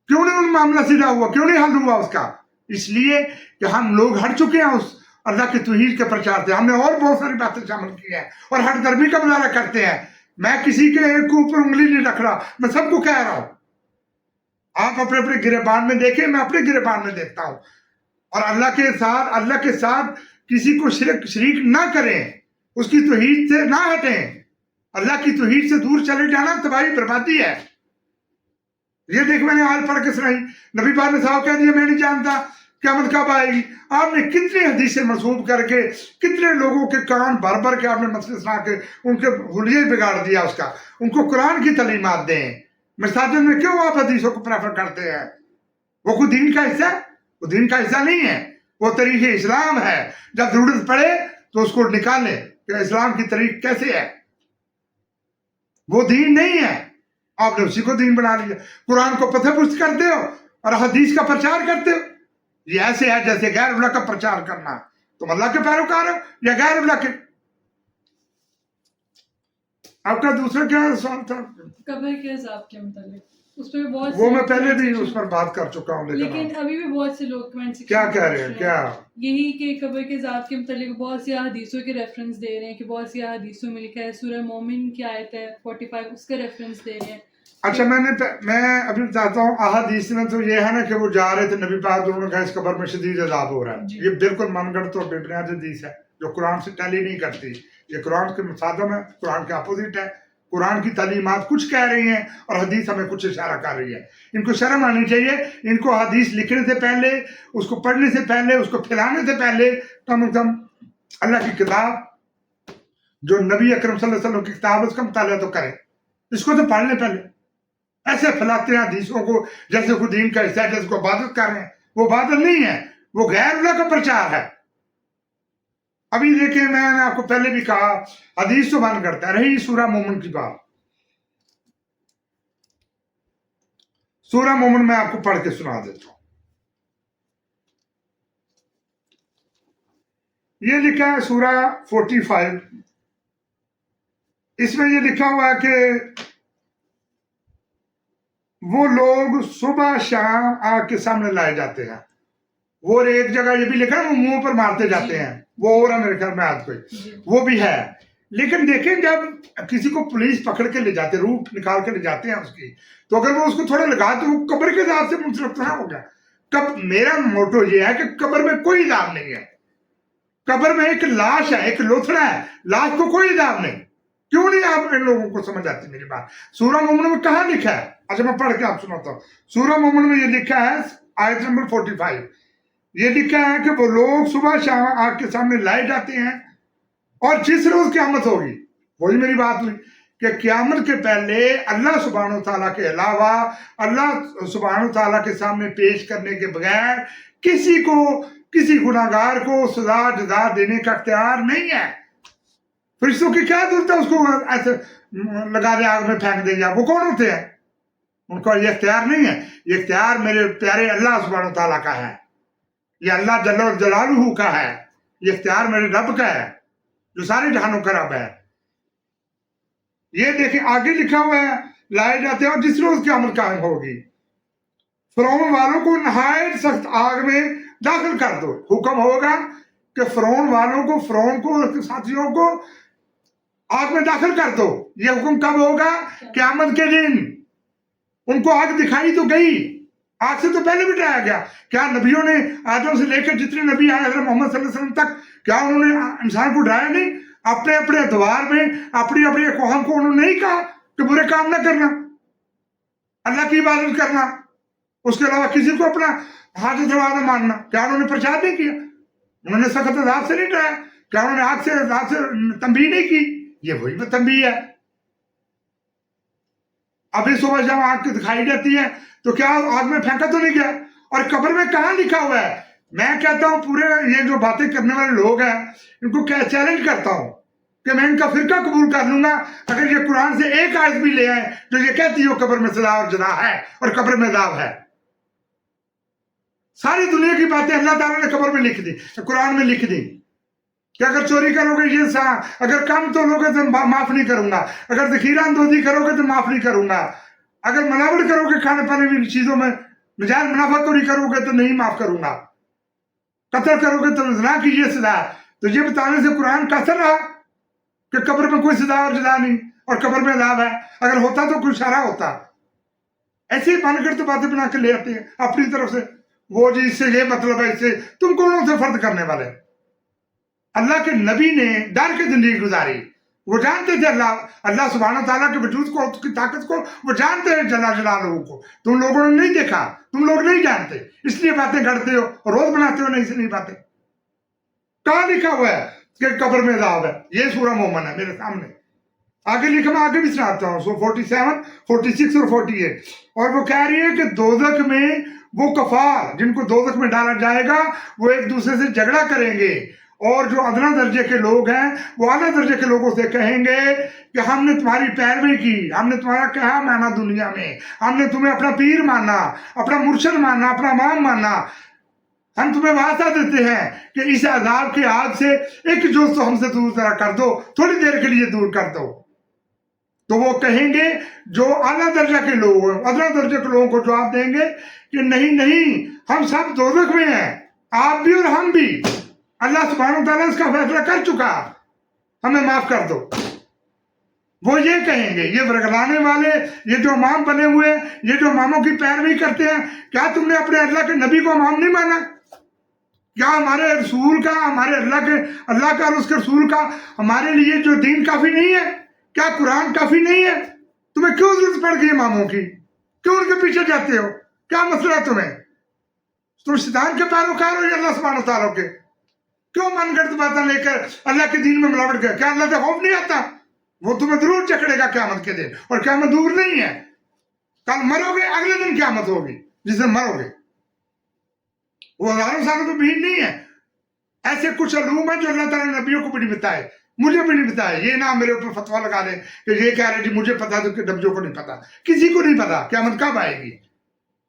Speaker 2: کیوں نہیں ان معاملہ سیدھا ہوا؟ کیوں نہیں حل ہوا اس کا؟ اس لیے کہ ہم لوگ ہٹ چکے ہیں اس اللہ کے توحید کے پرچار سے. ہم نے اور بہت ساری باتیں شامل کی ہیں اور ہٹ درمی کا مظاہرہ کرتے ہیں. میں کسی کے اوپر انگلی نہیں رکھ رہا، میں سب کو کہہ رہا ہوں. آپ اپنے اپنے گریبان میں دیکھیں، میں اپنے گریبان میں دیکھتا ہوں. اور اللہ کے ساتھ کسی کو شریک نہ کریں، اس کی توحید سے نہ ہٹیں. اللہ کی توحید سے دور چلے جانا تباہی بربادی ہے. یہ دیکھ میں نے آج پڑھ کے سنائی، نبی پاک نے صاحب کہہ دیا میں نہیں جانتا قیامت کب آئے گی. آپ نے کتنی حدیثیں منسوب کر کے کتنے لوگوں کے کان بھر بھر کے آپ نے مسئلے سنا کے ان کے حلیے بگاڑ دیا اس کا. ان کو قرآن کی تعلیمات دیں. مساجد میں کیوں آپ حدیثوں کو پریفر کرتے ہیں؟ وہ کوئی دین کا حصہ ہے؟ وہ دین کا حصہ نہیں ہے، وہ طریق اسلام ہے. جب ضرورت پڑے تو اس کو نکالیں کہ اسلام کی طریق کیسے ہے. وہ دین نہیں ہے، آپ نے اسی کو دین بنا لیا. قرآن کو پتہ پرست کرتے ہو اور حدیث کا پرچار کرتے ہو. یہ ایسے ہے جیسے غیر اللہ کا پرچار کرنا. تم اللہ کے پیروکار ہو یا غیر اللہ کے؟ آپ کا دوسرا کیا سوال تھا؟
Speaker 1: قبر کے عذاب کے متعلق اس پہ بہت
Speaker 2: وہ میں پہلے بھی اس پر بات کر چکا ہوں.
Speaker 1: لیکن ابھی بھی بہت سے لوگ کمنٹ
Speaker 2: کیا کہہ رہے ہیں؟ کیا
Speaker 1: یہی کہ قبر کے عذاب کے متعلق بہت سی حدیثوں کے ریفرنس دے رہے ہیں کہ بہت سی حدیثوں میں لکھا ہے. سورہ مومن کی آیت ہے 45، اس کا ریفرنس دے رہے ہیں.
Speaker 2: اچھا میں ابھی بتاتا ہوں. احادیث میں تو یہ ہے نا کہ وہ جا رہے تھے نبی پاک، انہوں نے کہا اس قبر میں شدید عذاب ہو رہا ہے. یہ بالکل من گڑت اور بے بنیاد حدیث ہے جو قرآن سے ٹیلی نہیں کرتی. یہ قرآن کے مصادم ہے، قرآن کے اپوزٹ ہے. قرآن کی تعلیمات کچھ کہہ رہی ہیں اور حدیث ہمیں کچھ اشارہ کر رہی ہے. ان کو شرم آنی چاہیے. ان کو حدیث لکھنے سے پہلے، اس کو پڑھنے سے پہلے، اس کو پھیلانے سے پہلے کم از کم اللہ کی کتاب جو نبی اکرم صلی اللہ علیہ وسلم کی کتاب ہے اس کا مطالعہ تو کریں. اس کو تو پڑھ لیں پہلے. ایسے پھیلاتے ہیں حدیثوں کو جیسے کوئی دین کا حصہ ہے، جیسے کو عبادت کر رہے ہیں. وہ عبادت نہیں ہے، وہ غیر اللہ کا پرچار ہے. ابھی دیکھیں، میں نے آپ کو پہلے بھی کہا حدیث تو بیان کرتا ہے. رہی سورہ مومن کی بات، سورہ مومن میں آپ کو پڑھ کے سنا دیتا ہوں. یہ لکھا ہے سورہ 45. اس میں یہ لکھا ہوا ہے کہ وہ لوگ صبح شام آگ کے سامنے لائے جاتے ہیں. وہ ایک جگہ یہ بھی لکھا ہے وہ منہ پر مارتے جاتے ہیں. وہ اور ہے میرے خیال میں آج کوئی وہ بھی ہے. لیکن دیکھیں جب کسی کو پولیس پکڑ کے لے جاتے، روح نکال کے لے جاتے ہیں اس کی، تو اگر وہ اس کو تھوڑا لگا تو وہ قبر کے عذاب سے منسلک نہ ہو گیا. میرا موٹو یہ ہے کہ قبر میں کوئی عذاب نہیں ہے. قبر میں ایک لاش ہے، ایک لوتھڑا ہے، لاش کو کوئی عذاب نہیں. کیوں نہیں آپ ان لوگوں کو سمجھ آتی میری بات؟ سورہ مومن میں کہاں لکھا ہے؟ اچھا میں پڑھ کے آپ سناتا ہوں. سورہ مومن میں یہ لکھا ہے آیت نمبر 45. یہ لکھا ہے کہ وہ لوگ صبح شام آگ کے سامنے لائے جاتے ہیں اور جس روز قیامت ہوگی، وہی میری بات ہوئی کہ قیامت کے پہلے اللہ سبحانہ وتعالیٰ کے علاوہ اللہ سبحانہ وتعالیٰ کے سامنے پیش کرنے کے بغیر کسی گناہگار کو سزا جزا دینے کا اختیار نہیں ہے. فرشتوں کی کیا ضرورت ہے اس کو ایسے لگا دے آگ میں پھینک دے؟ یا وہ کون ہوتے ہیں؟ ان کا یہ اختیار نہیں ہے. یہ اختیار میرے پیارے اللہ سبحانہ وتعالیٰ کا ہے. یہ اللہ جل جلالہ کا ہے. یہ اختیار میرے رب کا ہے جو سارے جہانوں کا رب ہے. یہ دیکھیں آگے لکھا ہوا ہے لائے جاتے ہیں اور جس روز قیامت قائم ہوگی فرعون والوں کو نہایت سخت آگ میں داخل کر دو. حکم ہوگا کہ فرعون کو اس کے ساتھیوں کو آگ میں داخل کر دو. یہ حکم کب ہوگا؟ قیامت کے دن. ان کو آگ دکھائی تو گئی، آگ سے تو پہلے بھی ڈرایا گیا. کیا نبیوں نے آدم سے لے کر جتنے نبی آئے حضرت محمد صلی اللہ علیہ وسلم تک، کیا انہوں نے انسان کو ڈرایا نہیں؟ اپنے اپنے ادوار میں اپنی اپنی قوم کو انہوں نے نہیں کہا کہ برے کام نہ کرنا، اللہ کی عبادت کرنا، اس کے علاوہ کسی کو اپنا حاجت روا نہ ماننا. کیا انہوں نے پرچار نہیں کیا؟ انہوں نے سخت عذاب سے نہیں ڈرایا؟ کیا انہوں نے آگ سے عذاب سے تنبیہ نہیں کی؟ یہ وہی تنبیہ ہے. ابھی صبح جب آنکھ دکھائی دیتی ہے تو کیا آگ میں پھینکا تو نہیں گیا؟ اور قبر میں کہاں لکھا ہوا ہے؟ میں کہتا ہوں پورے یہ جو باتیں کرنے والے لوگ ہیں ان کو کیا چیلنج کرتا ہوں کہ میں ان کا فرقہ قبول کر لوں گا اگر یہ قرآن سے ایک آیت بھی لے آئے جو یہ کہتی ہو قبر میں سزا اور جزا ہے اور قبر میں عذاب ہے. ساری دنیا کی باتیں اللہ تعالیٰ نے قبر میں لکھ دی، قرآن میں لکھ دی کہ اگر چوری کرو گے یہ اگر کم تولو گے تو معاف نہیں کروں گا، اگر ذخیرہ اندوزی کرو گے تو معاف نہیں کروں گا، اگر ملاوٹ کرو گے کھانے پانے کی چیزوں میں نجائز منافع کوری کرو گے تو نہیں معاف کروں گا، قتل کرو گے تو زنا کی یہ سزا ہے. تو یہ بتانے سے قرآن کا اثر رہا کہ قبر میں کوئی سزا اور جزا نہیں اور قبر میں عذاب ہے؟ اگر ہوتا تو کوئی اشارہ ہوتا. ایسے ہی بن کر تو باتیں بنا کے لے آتے ہیں اپنی طرف سے، وہ جی اس سے یہ مطلب ہے، اس سے تم کونوں سے فرد کرنے والے؟ اللہ کے نبی نے ڈر کے زندگی گزاری، وہ جانتے تھے اللہ سبحانہ تعالیٰ کے وجود کو، اس کی طاقت کو وہ جانتے ہیں جل جلالہ کو. تم لوگوں نے نہیں دیکھا، تم لوگ نہیں جانتے، اس لیے باتیں گھڑتے ہو، روز بناتے ہو نہیں سے نہیں باتیں. کہاں لکھا ہوا ہے کہ قبر میں عذاب ہے؟ یہ سورہ مومن ہے میرے سامنے. آگے لکھا، میں آگے بھی سناتا ہوں، 47 46 اور 48. اور وہ کہہ رہی ہے کہ دوزخ میں وہ کفار جن کو دوزخ میں ڈالا جائے گا وہ ایک دوسرے سے جھگڑا کریں گے، اور جو ادنا درجے کے لوگ ہیں وہ اعلیٰ درجے کے لوگوں سے کہیں گے کہ ہم نے تمہاری پیروی کی، ہم نے تمہارا کہا مانا دنیا میں، ہم نے تمہیں اپنا پیر مانا، اپنا مرشد مانا، اپنا امام مانا، ہم تمہیں وعدہ دیتے ہیں کہ اس عذاب کے آگ سے ایک جز تو ہم سے دور ذرا کر دو، تھوڑی دیر کے لیے دور کر دو. تو وہ کہیں گے جو اعلیٰ درجہ کے لوگ ہیں، ادنا درجے کے لوگوں کو جواب دیں گے کہ نہیں نہیں، ہم سب دوزخ میں ہیں، آپ بھی اور ہم بھی، اللہ سبحانہ تعالیٰ اس کا فیصلہ کر چکا، ہمیں معاف کر دو. وہ یہ کہیں گے، یہ ورگلانے والے، یہ جو امام بنے ہوئے، یہ جو اماموں کی پیروی کرتے ہیں، کیا تم نے اپنے اللہ کے نبی کو امام نہیں مانا؟ کیا ہمارے رسول کا، ہمارے اللہ کا اور اس کے رسول کا ہمارے لیے جو دین کافی نہیں ہے؟ کیا قرآن کافی نہیں ہے؟ تمہیں کیوں ضرورت پڑ گئی اماموں کی؟ کیوں ان کے پیچھے جاتے ہو؟ کیا مسئلہ ہے تمہیں؟ تم شیطان کے پیروکار ہو یا اللہ سبحانہ تعالیٰ کے؟ کیوں من گڑت باتیں لے کر اللہ کے دین میں ملاوٹ کر؟ کیا اللہ سے خوف نہیں آتا؟ وہ تمہیں ضرور جکڑے گا قیامت کے دن، اور قیامت دور نہیں ہے. کل مرو گے، اگلے دن قیامت ہوگی جس دن مرو گے. وہ ہزاروں سالوں تو بھیڑ نہیں ہے. ایسے کچھ علوم ہیں جو اللہ تعالیٰ نے نبیوں کو بھی نہیں بتائے، مجھے بھی نہیں بتائے. یہ نہ میرے اوپر فتویٰ لگا دیں کہ یہ کہہ رہے جی مجھے پتا تو کہ نبیوں کو نہیں پتا. کسی کو نہیں پتا قیامت کب آئے گی،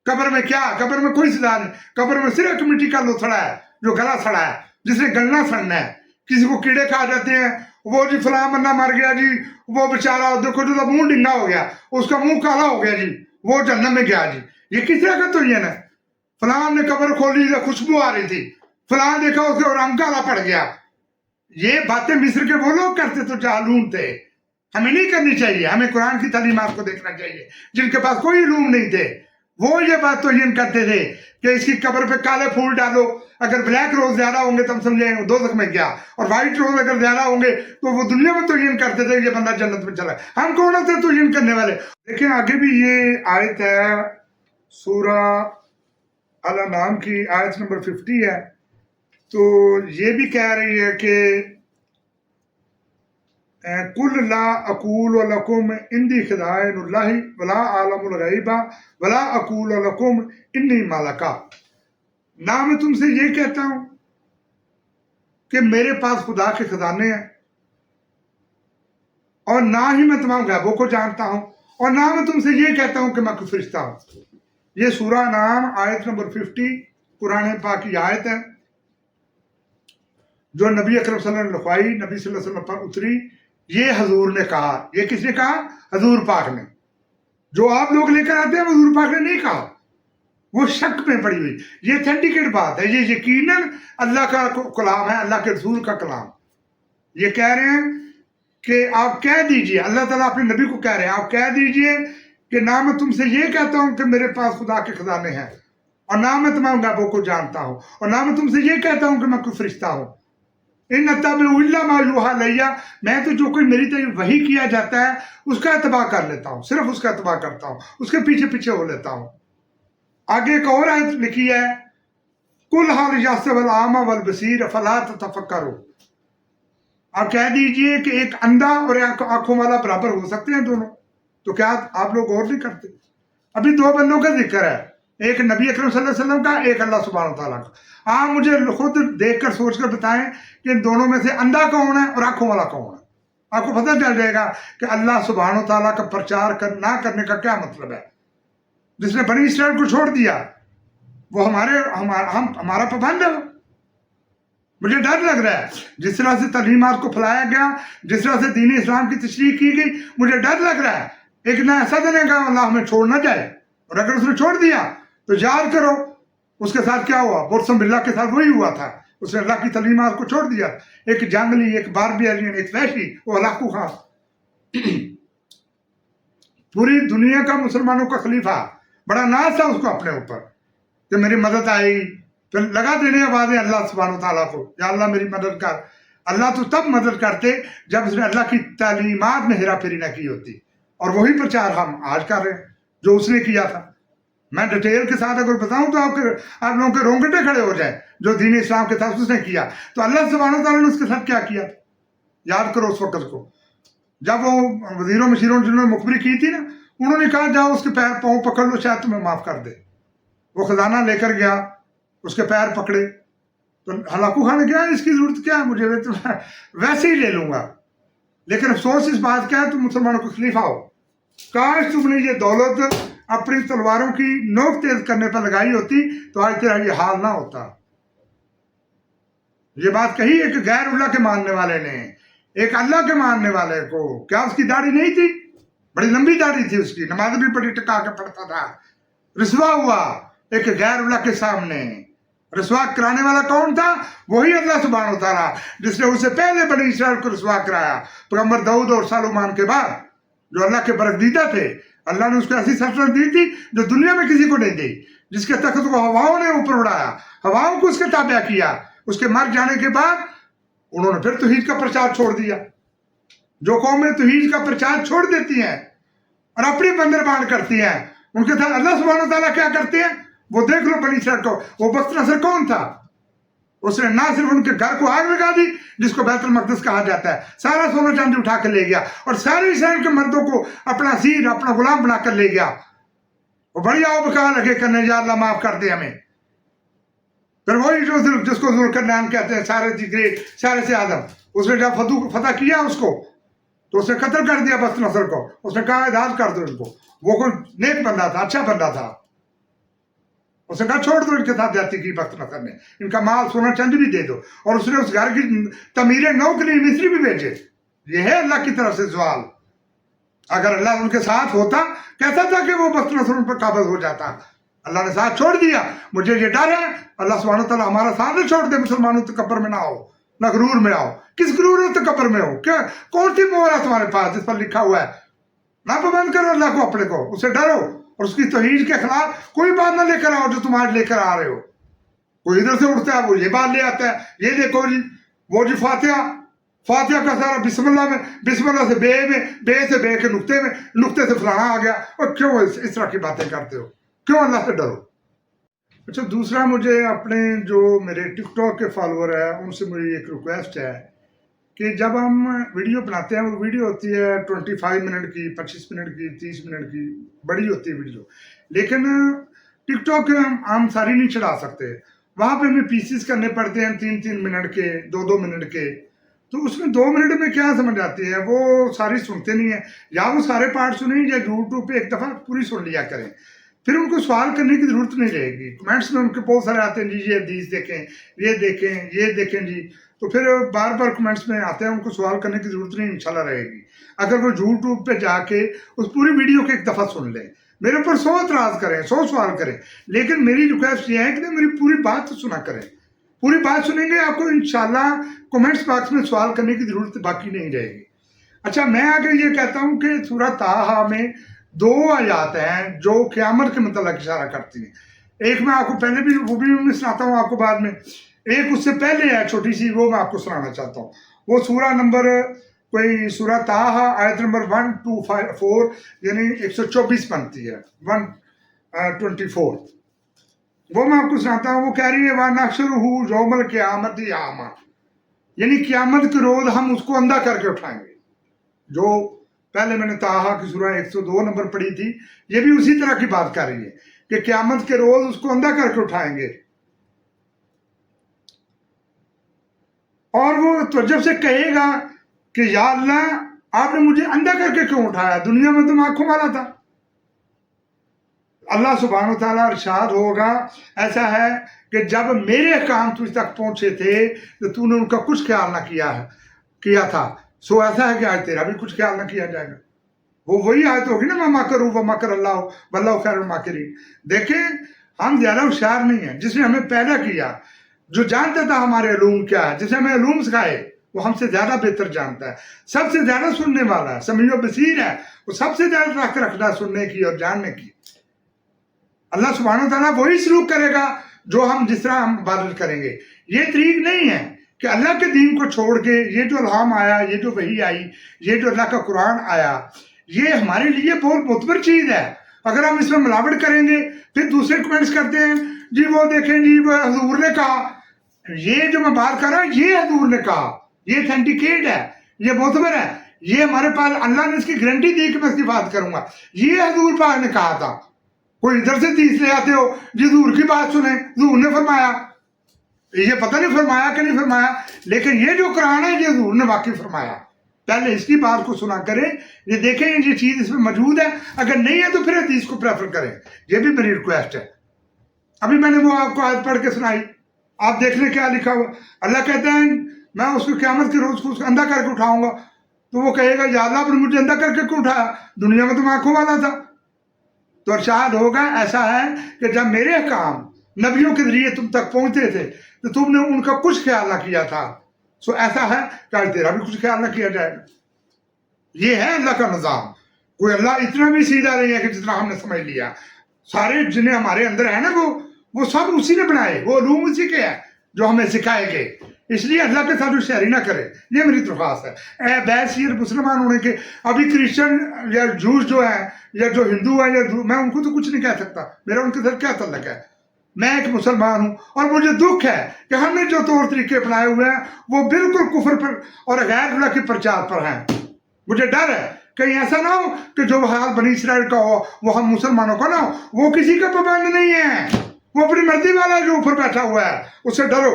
Speaker 2: قبر میں کیا، قبر میں کوئی سزا نہیں. قبر میں صرف ایک مٹی کا لوتھڑا ہے جو گلا سڑا ہے، جس نے گلنا سڑنا ہے. کسی کو کیڑے کھا جاتے ہیں، وہ جی فلاں بندہ مر گیا جی، وہ بیچارہ دیکھو جو منہ ڈنگا ہو گیا، اس کا منہ کالا ہو گیا جی، وہ جہنم میں گیا جی. یہ کس طرح کا تو یہ نا، فلاں نے قبر کھولی تو خوشبو آ رہی تھی، فلاں دیکھا اس کے رنگ کالا پڑ گیا. یہ باتیں مصر کے وہ لوگ کرتے تو جہلون تھے. ہمیں نہیں کرنی چاہیے، ہمیں قرآن کی تعلیمات کو دیکھنا چاہیے. جن کے پاس کوئی علوم نہیں تھے وہ یہ بات توہین کرتے تھے کہ اس کی قبر پہ کالے پھول ڈالو، اگر بلیک روز زیادہ ہوں گے تو ہم سمجھیں دوزخ میں گیا، اور وائٹ روز اگر زیادہ ہوں گے تو وہ دنیا میں توہین کرتے تھے یہ بندہ جنت میں چلا. ہم کون ہوتے توہین کرنے والے؟ دیکھیں آگے بھی یہ آیت ہے سورہ الانعام کی آیت نمبر 50 ہے. تو یہ بھی کہہ رہی ہے کہ قُلْ لَا أَقُولُ لَكُمْ عِنْدِي خَزَائِنُ اللَّهِ وَلَا أَعْلَمُ الْغَيْبَ وَلَا أَقُولُ لَكُمْ إِنِّي مَلَكٌ. نہ میں تم سے یہ کہتا ہوں کہ میرے پاس خدا کے خزانے ہیں، اور نہ ہی میں تمام غیبوں کو جانتا ہوں، اور نہ میں تم سے یہ کہتا ہوں کہ میں کوئی فرشتہ ہوں. یہ سورہ انعام آیت نمبر 50 قرآن پاک کی آیت ہے جو نبی اکرم صلی اللہ علیہ وسلم لکھوائی، نبی صلی اللہ علیہ وسلم پر اتری. یہ حضور نے کہا. یہ کس نے کہا؟ حضور پاک نے. جو آپ لوگ لے کر آتے ہیں حضور پاک نے نہیں کہا، وہ شک میں پڑی ہوئی. یہ اتھینٹیکیٹ بات ہے، یہ یقیناً اللہ کا کلام ہے، اللہ کے رسول کا کلام. یہ کہہ رہے ہیں کہ آپ کہہ دیجئے، اللہ تعالیٰ اپنے نبی کو کہہ رہے ہیں آپ کہہ دیجئے کہ نہ میں تم سے یہ کہتا ہوں کہ میرے پاس خدا کے خزانے ہیں، اور نہ میں تمام غیبوں کو جانتا ہوں، اور نہ میں تم سے یہ کہتا ہوں کہ میں کوئی فرشتہ ہوں. ان اتبع الا ما یوحی الی، میں تو جو کوئی میری طرف وحی کیا جاتا ہے اس کا اتباع کر لیتا ہوں، صرف اس کا اتباع کرتا ہوں، اس کے پیچھے پیچھے ہو لیتا ہوں. آگے ایک اور آیت لکھی ہے قُلْ هَلْ يَسْتَوِي الْأَعْمَى وَالْبَصِيرُ فَلَا تَتَفَكَّرُوا. آپ کہہ دیجئے کہ ایک اندھا اور ایک آنکھوں والا برابر ہو سکتے ہیں دونوں؟ تو کیا آپ لوگ غور نہیں کرتے؟ ابھی دو بندوں کا ذکر ہے، ایک نبی اکرم صلی اللہ علیہ وسلم کا، ایک اللہ سبحانہ و تعالیٰ کا۔ آپ مجھے خود دیکھ کر سوچ کر بتائیں کہ ان دونوں میں سے اندھا کون ہے اور آنکھوں والا کون ہے؟ آپ کو پتہ چل جائے گا کہ اللہ سبحانہ و تعالیٰ کا پرچار نہ کرنے کا کیا مطلب ہے۔ جس نے بنی اسرائیل کو چھوڑ دیا وہ ہمارا پابند ہے۔ مجھے ڈر لگ رہا ہے جس طرح سے تعلیمات کو پھیلایا گیا، جس طرح سے دین اسلام کی تشریح کی گئی، مجھے ڈر لگ رہا ہے ایک نہ ایسا دن گا اللہ ہمیں چھوڑ نہ جائے، اور اگر اس نے چھوڑ دیا تو یاد کرو اس کے ساتھ کیا ہوا۔ برسم باللہ کے ساتھ وہی ہوا تھا، اس نے اللہ کی تعلیمات کو چھوڑ دیا۔ ایک جنگلی، ایک باربیرین، ایک وحشی، وہ ہلاکو خان، پوری دنیا کا مسلمانوں کا خلیفہ، بڑا ناز تھا اس کو اپنے اوپر کہ میری مدد آئی، پھر لگا دینے آوازیں اللہ سبحانہ وتعالیٰ کو، یا اللہ میری مدد کر۔ اللہ تو تب مدد کرتے جب اس نے اللہ کی تعلیمات میں ہیرا پھیری نہ کی ہوتی، اور وہی پرچار ہم آج کر رہے ہیں جو اس نے کیا تھا۔ میں ڈیٹیل کے ساتھ اگر بتاؤں تو آپ لوگوں کے رونگٹے کھڑے ہو جائیں۔ جو دین اسلام کے ساتھ اس نے کیا، تو اللہ سبحانہ وتعالیٰ نے اس کے ساتھ کیا کیا تھا، یاد کرو اس وقت کو۔ جب وہ وزیروں مشیروں جنہوں نے مخبری کی تھی نا، انہوں نے کہا جاؤ اس کے پیر پاؤں پکڑ لو شاید تمہیں معاف کر دے۔ وہ خزانہ لے کر گیا، اس کے پیر پکڑے، تو ہلاکو خان نے کہا اس کی ضرورت کیا ہے مجھے، ویسے ہی لے لوں گا۔ لیکن افسوس اس بات کا ہے تم مسلمانوں کو خلیفہ ہو، کاش تم نے یہ دولت اپنی تلواروں کی نوک تیز کرنے پر لگائی ہوتی تو آج تیرا یہ حال نہ ہوتا۔ یہ بات کہی ایک غیر اللہ کے ماننے والے نے ایک اللہ کے ماننے والے کو۔ کیا اس کی داڑھی نہیں تھی؟ بڑی لمبی داڑھی تھی اس کی، نماز بھی بڑی ٹکا کے پڑھتا تھا۔ رسوا ہوا ایک غیر اللہ کے سامنے۔ رسوا کرانے والا کون تھا؟ وہی اللہ سبحانہ و تعالیٰ جس نے اسے پہلے بنی اسرائیل کو رسوا کرایا، پیغمبر داؤد اور سلیمان کے بعد، جو اللہ کے برگزیدہ تھے۔ اللہ نے اس کو ایسی سلطنت دی تھی جو دنیا میں کسی کو نہیں دی، جس کے تخت کو ہواؤں نے اوپر اڑایا، ہواؤں کو اس کے تابع کیا۔ اس کے مر جانے کے بعد انہوں نے پھر توحید کا پرچار چھوڑ دیا۔ جو قومیں توحید کا پرچار چھوڑ دیتی ہیں اور اپنی بندربان کرتی ہیں، ان کے ساتھ اللہ سبحانہ و تعالیٰ کیا کرتے ہیں وہ دیکھ لو۔ بنی اسرائیل کو وہ بخت نصر کون تھا؟ اس نے نہ صرف ان کے گھر کو آگ لگا دی جس کو بیت المقدس کہا جاتا ہے، سارا سونا چاندی اٹھا کر لے گیا، اور سارے اسرائیل کے مردوں کو اپنا اسیر، اپنا غلام بنا کر لے گیا۔ وہ بڑی آؤ بکا لگے کرنے، یا اللہ معاف کر دے ہمیں۔ پھر وہی جو جس کو ذوالقرنین کہتے ہیں، سارے سے آدم، اس نے جب فتح کیا اس کو تو اس نے قتل کر دیا بخت نصر کو۔ اس نے کہا اعدام کر دو ان کو۔ وہ کوئی نیک بندہ تھا، اچھا بندہ تھا، اس نے کہا چھوڑ دو ان کے ساتھ جاتی کی بخت نصر نے، ان کا مال سونا چاندی بھی دے دو، اور اس نے اس گھر کی تعمیر نو کے لیے مصری بھی بھیجے۔ یہ ہے اللہ کی طرف سے زوال۔ اگر اللہ ان کے ساتھ ہوتا، کیسا تھا کہ وہ بخت نصر ان پر قابض ہو جاتا۔ اللہ نے ساتھ چھوڑ دیا۔ مجھے یہ ڈر ہے اللہ سبحانہ و تعالیٰ ہمارا ساتھ نہ چھوڑ دے، مسلمانوں تکبر میں نہ ہو، نہ غرور میں آؤ۔ کس غرور اور تکبر میں ہو؟ کیا کون سی مہر ہے تمہارے پاس جس پر لکھا ہوا ہے نہ پابند کرو اللہ کو، اپنے کو اسے ڈرو، اور اس کی توحید کے خلاف کوئی بات نہ لے کر آؤ جو تم آج لے کر آ رہے ہو۔ کوئی ادھر سے اٹھتا ہے وہ یہ بات لے آتا ہے، یہ دیکھو جی وہ جی فاتحہ کا سارا بسم اللہ میں، بسم اللہ سے بے میں، بے سے بے کے نقطے میں، نقطے سے فلانا آ گیا۔ اور کیوں اس طرح کی باتیں کرتے ہو؟ کیوں اللہ سے ڈرو؟ اچھا، دوسرا مجھے اپنے جو میرے ٹک ٹاک کے فالوور ہیں ان سے میری ایک ریکویسٹ ہے کہ جب ہم ویڈیو بناتے ہیں، وہ ویڈیو ہوتی ہے 25 منٹ کی، 25 منٹ کی، 30 منٹ کی، بڑی ہوتی ہے ویڈیو، لیکن ٹک ٹاک ہم ساری نہیں چڑھا سکتے۔ وہاں پہ ہمیں پیسز کرنے پڑتے ہیں 3 منٹ کے، 2 منٹ کے۔ تو اس میں 2 منٹ میں کیا سمجھ آتی ہے، وہ ساری سنتے نہیں ہیں، یا وہ سارے پارٹ سنیں یا یوٹیوب پہ ایک دفعہ پوری سن لیا کریں، پھر ان کو سوال کرنے کی ضرورت نہیں رہے گی۔ کمنٹس میں ان کے بہت سارے آتے ہیں جی یہ حدیث دیکھیں، یہ دیکھیں جی، تو پھر بار بار کمنٹس میں آتے ہیں، ان کو سوال کرنے کی ضرورت نہیں انشاءاللہ رہے گی اگر وہ یوٹیوب پہ جا کے اس پوری ویڈیو کو ایک دفعہ سن لیں۔ میرے اوپر 100 اعتراض کریں، 100 سوال کریں، لیکن میری ریکویسٹ یہ ہے کہ میری پوری بات سنا کریں۔ پوری بات سنیں گے آپ کو انشاءاللہ کمنٹس باکس میں سوال کرنے کی ضرورت باقی نہیں رہے گی۔ اچھا، میں آگے یہ کہتا ہوں کہ سورہ طٰہٰ میں 2 آیات ہیں جو قیامت کے متعلق اشارہ کرتی ہیں۔ ایک میں آپ کو پہلے بھی وہ بھی میں سناتا ہوں آپ کو بعد میں، ایک اس سے پہلے ہے چھوٹی سی، وہ میں آپ کو سنانا چاہتا ہوں۔ وہ سورہ نمبر کوئی سورہ طٰہٰ آیت نمبر 124 یعنی 124 بنتی ہے، 124، وہ میں آپ کو سناتا ہوں۔ وہ کہہ رہی ہے وَنَحْشُرُهُ يَوْمَ الْقِيَامَةِ أَعْمَىٰ، یعنی قیامت کے روز ہم اس کو اندھا کر کے اٹھائیں گے. جو پہلے میں نے طٰہٰ کی سورہ 102 نمبر پڑھی تھی، یہ بھی اسی طرح کی بات کر رہی ہے کہ قیامت کے روز اس کو اندھا کر کے اٹھائیں گے. اور وہ توجہ سے کہے گا کہ یا اللہ آپ نے مجھے اندھا کر کے کیوں اٹھایا، دنیا میں تم آنکھوں والا تھا. اللہ سبحانہ و تعالیٰ ارشاد ہوگا ایسا ہے کہ جب میرے احکام تجھ تک پہنچے تھے تو تو نے ان کا کچھ خیال نہ کیا تھا، سو ایسا ہے کہ آج تیرا بھی کچھ خیال نہ کیا جائے گا. وہ وہی آیت ہوگی نا، وَمَا مَكَرُوا وَمَكَرَ اللَّهُ وَاللَّهُ خَيْرُ الْمَاكِرِينَ. دیکھیں ہم زیادہ ہوشیار نہیں ہیں، جس نے ہمیں پیدا کیا، جو جانتا تھا ہمارے علوم کیا ہے، جس نے ہمیں علوم سکھائے، وہ ہم سے زیادہ بہتر جانتا ہے، سب سے زیادہ سننے والا ہے، سمیع و بصیر ہے، وہ سب سے زیادہ طاقت رکھتا ہے سننے کی اور جاننے کی. اللہ سبحانہ و تعالیٰ وہی سلوک کرے گا جو ہم جس طرح ہم عبادت کریں گے. یہ طریق نہیں ہے کہ اللہ کے دین کو چھوڑ کے یہ جو الہام آیا، یہ جو وحی آئی، یہ جو اللہ کا قرآن آیا، یہ ہمارے لیے بہت معتبر چیز ہے. اگر ہم اس میں ملاوٹ کریں گے پھر دوسرے کمنٹس کرتے ہیں جی وہ دیکھیں جی وہ حضور نے کہا. یہ جو میں بات کر رہا ہوں یہ حضور نے کہا، یہ اتھینٹیکیٹ ہے، یہ معتبر ہے، یہ ہمارے پاس اللہ نے اس کی گارنٹی دی کہ میں اس کی بات کروں گا. یہ حضور پاک نے کہا تھا. کوئی ادھر سے تیس لے آتے ہو جی حضور کی بات سنیں، حضور نے فرمایا. یہ پتہ نہیں فرمایا کہ نہیں فرمایا، لیکن یہ جو قرآن ہے یہ حضور نے واقعی فرمایا. پہلے اس کی بات کو سنا کریں، یہ دیکھیں یہ چیز اس میں موجود ہے، اگر نہیں ہے تو پھر حدیث کو پریفر کریں. یہ بھی میری ریکویسٹ ہے. ابھی میں نے وہ آپ کو آیت پڑھ کے سنائی، آپ دیکھ لیں کیا لکھا ہوا. اللہ کہتے ہیں میں اس کو قیامت کے روز کو اس کو اندھا کر کے اٹھاؤں گا. تو وہ کہے گا یا اللہ آپ نے مجھے اندھا کر کے کیوں اٹھایا، دنیا میں تو میں آنکھوں والا تھا. تو ارشاد ہوگا ایسا ہے کہ جب میرے احکام نبیوں کے ذریعے تم تک پہنچتے تھے تو تم نے ان کا کچھ خیال نہ کیا تھا، سو ایسا ہے کہ آج تیرا بھی کچھ خیال نہ کیا جائے گا. یہ ہے اللہ کا نظام. کوئی اللہ اتنا بھی سیدھا نہیں ہے کہ جتنا ہم نے سمجھ لیا. سارے جنہیں ہمارے اندر ہیں نا وہ سب اسی نے بنائے، وہ علوم اسی کے ہیں جو ہمیں سکھائے گئے. اس لیے اللہ کے ساتھ شہری نہ کرے، یہ میری درخواست ہے. اے بیسیر مسلمان ہونے کے ابھی کرسچن یا جوز جو ہیں یا جو ہندو ہیں یا میں ان کو تو کچھ نہیں کہہ سکتا، میرا ان کے ساتھ کیا تعلق ہے. میں ایک مسلمان ہوں اور مجھے دکھ ہے کہ ہم نے جو طور طریقے اپنائے ہوئے ہیں وہ بالکل کفر پر اور غیر اللہ کے پرچار پر ہیں. مجھے ڈر ہے کہیں ایسا نہ ہو کہ جو حال بنی اسرائیل کا ہو وہ ہم مسلمانوں کا نہ ہو. وہ کسی کا پابند نہیں ہے، وہ اپنی مرضی والا جو اوپر بیٹھا ہوا ہے، اس سے ڈرو،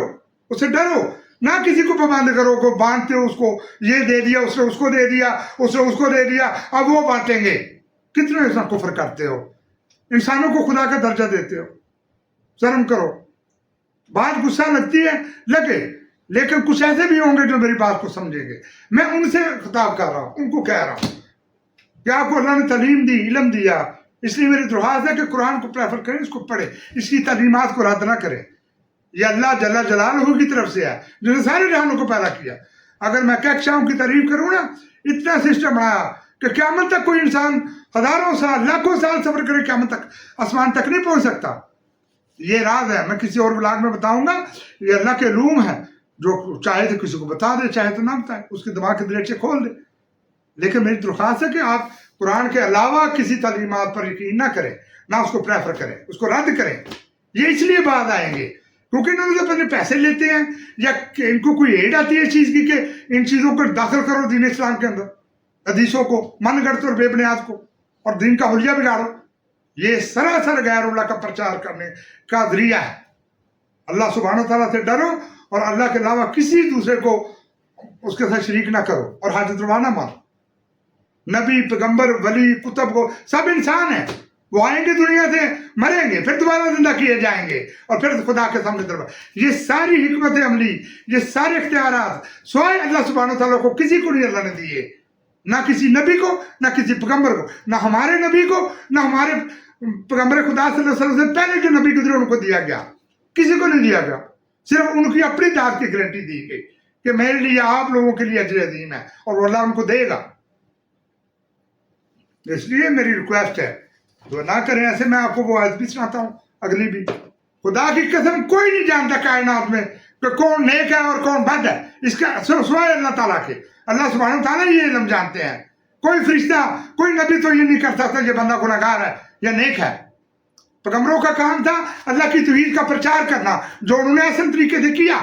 Speaker 2: اس سے ڈرو. نہ کسی کو پابند کرو کو باندھتے ہو، اس کو یہ دے دیا، اس نے اس کو دے دیا، اس نے اس کو دے دیا، اب وہ بانٹیں گے. کتنے ایسا کفر کرتے ہو، انسانوں کو خدا کا درجہ دیتے ہو. شرم کرو. بات غصہ لگتی ہے لگے، لیکن کچھ ایسے بھی ہوں گے جو میری بات کو سمجھیں گے. میں ان سے خطاب کر رہا ہوں، ان کو کہہ رہا ہوں کہ آپ کو اللہ نے تعلیم دی، علم دیا، اس لیے میری درخواست ہے کہ قرآن کو پریفر کریں، اس کو پڑھیں، اس کی تعلیمات کو رد نہ کریں. یہ اللہ جل جلالہ کی طرف سے ہے جس نے سارے جہانوں کو پیدا کیا. اگر میں کہکشاؤں کی تعریف کروں نا، اتنا سسٹم بنایا کہ قیامت تک کوئی انسان ہزاروں سال لاکھوں سال سفر کرے قیامت تک آسمان تک نہیں پہنچ سکتا. یہ راز ہے، میں کسی اور بلاگ میں بتاؤں گا. یہ اللہ کے علوم ہے، جو چاہے تو کسی کو بتا دے، چاہے تو نہ بتائے، اس کے دماغ کے دریچے کھول دے. لیکن میری درخواست ہے کہ آپ قرآن کے علاوہ کسی تعلیمات پر یقین نہ کریں، نہ اس کو پریفر کریں، اس کو رد کریں. یہ اس لیے بعد آئیں گے کیونکہ انہوں نے اپنے پیسے لیتے ہیں یا کہ ان کو کوئی ایڈ آتی ہے اس چیز کی کہ ان چیزوں کو داخل کرو دین اسلام کے اندر، حدیثوں کو من گڑھتے اور بے بنیاد کو، اور دین کا حلیہ بگاڑو. یہ سراسر غیر اللہ کا پرچار کرنے کا ذریعہ ہے. اللہ سبحانہ تعالیٰ سے ڈرو اور اللہ کے علاوہ کسی دوسرے کو اس کے ساتھ شریک نہ کرو اور حاجت روا نہ مانو. نبی، پیغمبر، ولی، کتب کو سب انسان ہیں، وہ آئیں گے دنیا سے، مریں گے، پھر دوبارہ زندہ کیے جائیں گے اور پھر خدا کے سامنے دربار. یہ ساری حکمت عملی، یہ سارے اختیارات سوائے اللہ سبحانہ تعالیٰ کو کسی کو نہیں اللہ نے دیے. نہ کسی نبی کو، نہ کسی پیغمبر کو، نہ ہمارے نبی کو، نہ ہمارے پیغمبر خدا صلی اللہ علیہ وسلم سے پہلے جو نبی گزرے ان کو دیا گیا. کسی کو نہیں دیا گیا، صرف ان کی اپنی ذات کی گارنٹی دی گئی کہ میرے لیے، آپ لوگوں کے لیے اجر عظیم ہے اور وہ اللہ ان کو دے گا. اس لیے میری ریکویسٹ ہے تو نہ کریں ایسے. میں آپ کو وہ آیت بھی سناتا ہوں اگلی بھی. خدا کی قسم کوئی نہیں جانتا کائنات میں کہ کون نیک ہے اور کون بد ہے، اس کا سوائے اللہ تعالیٰ کے. اللہ سبحانہ تعالیٰ یہ علم جانتے ہیں. کوئی فرشتہ، کوئی نبی تو یہ نہیں کر سکتا یہ بندہ گناہگار ہے یا نیک ہے. پیغمبروں کا کام تھا اللہ کی توحید کا پرچار کرنا، جو انہوں نے اصل طریقے سے کیا.